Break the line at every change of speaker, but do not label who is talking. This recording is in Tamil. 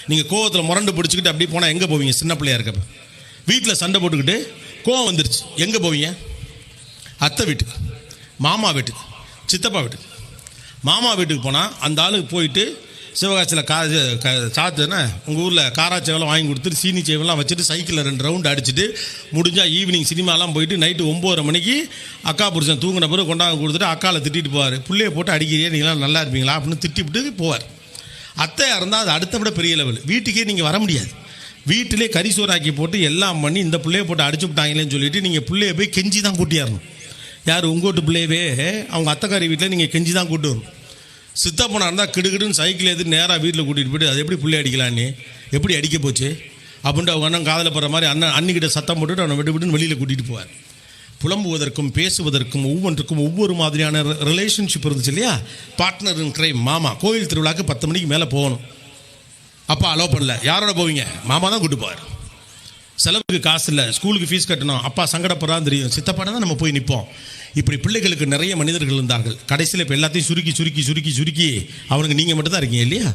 நீங்கள் கோவத்தில் முரண்டு பிடிச்சிக்கிட்டு அப்படி போனால் எங்கே போவீங்க? சின்ன பிள்ளையா இருக்கப்ப வீட்டில் சண்டை போட்டுக்கிட்டு கோவம் வந்துருச்சு, எங்கே போவீங்க? அத்தை வீட்டுக்கு, மாமா வீட்டுக்கு, சித்தப்பா வீட்டுக்கு. மாமா வீட்டுக்கு போனால் அந்த ஆளுக்கு போயிட்டு சிவகாசியில் சாத்துன்னா உங்கள் ஊரில் காராச்சேவெல்லாம் வாங்கி கொடுத்துட்டு சீனி சேவெல்லாம் வச்சுட்டு சைக்கிளில் 2 ரவுண்டு அடிச்சுட்டு முடிஞ்சால் ஈவினிங் சினிமாலாம் போயிட்டு நைட்டு 9:30 மணிக்கு அக்கா புருஷன் தூங்கின பிறகு கொண்டாந்து கொடுத்துட்டு அக்காவை திட்டிட்டு போவார். பிள்ளைய போட்டு அடிக்கிறியே, நீங்களாம் நல்லா இருப்பீங்களா அப்படின்னு திட்டிவிட்டு போவார். அத்தையாக இருந்தால் அது அடுத்த விட பெரிய லெவல். வீட்டுக்கே நீங்கள் வர முடியாது. வீட்டிலே கரிசோறாக்கி போட்டு எல்லாம் பண்ணி இந்த பிள்ளைய போட்டு அடிச்சு விட்டாங்களேன்னு சொல்லிட்டு நீங்கள் பிள்ளைய போய் கெஞ்சி தான் கூட்டியாரணும். யார் உங்கள் வீட்டு பிள்ளையவே அவங்க அத்தைக்காரி வீட்டில் நீங்கள் கெஞ்சி தான் கூட்டு வரணும். சித்தப்பனா இருந்தால் கிடுகிடுன்னு சைக்கிள் எடுத்து நேராக வீட்டில் கூட்டிகிட்டு போய்ட்டு அது எப்படி பிள்ளை அடிக்கலான்னு, எப்படி அடிக்க போச்சு அப்படின்ட்டு அவங்க அண்ணன் காதில் போடுற மாதிரி அன்னிக்கிட்ட சத்தம் போட்டுட்டு அவனை விட்டுன்னு வெளியில் கூட்டிகிட்டு போவார். புலம்புவதற்கும் பேசுவதற்கும் ஒவ்வொன்றுக்கும் ஒவ்வொரு மாதிரியான ரிலேஷன்ஷிப் இருந்துச்சு இல்லையா? பார்ட்னர் இன் கிரைம் மாமா. கோயில் திருவிழாக்கு 10 மணிக்கு மேலே போகணும். அப்பா அலோவ் பண்ணல. யாரோட போவீங்க? மாமா தான் கூட்டு போவார். செலவுக்கு காசு இல்லை, ஸ்கூலுக்கு ஃபீஸ் கட்டணும், அப்பா சங்கடப்படுறான்னு தெரியும், சித்தப்பான தான் நம்ம போய் நிற்போம். இப்படி பிள்ளைகளுக்கு நிறைய மனிதர்கள் இருந்தார்கள். கடைசியில் இப்போ எல்லாத்தையும் சுருக்கி சுருக்கி சுருக்கி சுருக்கி அவனுக்கு நீங்கள் மட்டும் தான் இருக்கீங்க இல்லையா?